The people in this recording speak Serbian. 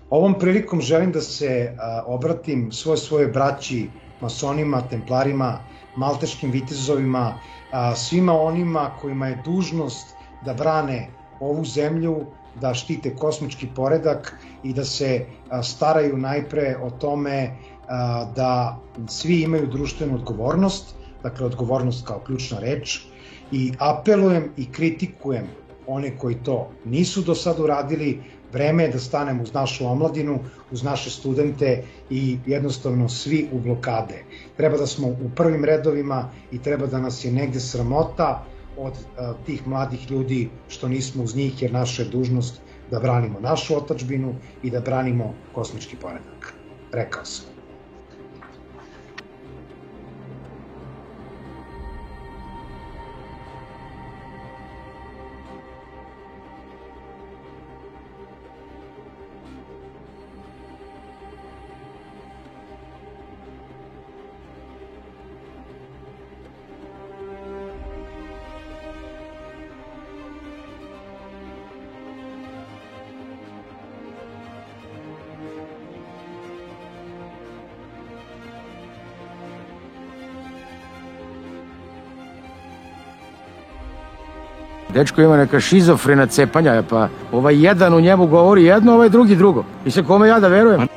Ovom prilikom želim da se obratim svojoj braći, masonima, templarima, malteškim vitezovima, svima onima kojima je dužnost da brane ovu zemlju, da štite kosmički poredak i da se staraju najpre o tome da svi imaju društvenu odgovornost, dakle odgovornost kao ključna reč, i apelujem i kritikujem one koji to nisu do sada uradili. Vreme je da stanemo uz našu omladinu, uz naše studente i jednostavno svi u blokade. Treba da smo u prvim redovima i treba da nas je negde sramota od tih mladih ljudi što nismo uz njih, jer naša je dužnost da branimo našu otadžbinu i da branimo kosmički poredak. Rekao sam. Dečko ima neka šizofrena cepanja, pa ovaj jedan u njemu govori jedno, ovaj drugi drugo. I se kome ja da verujem?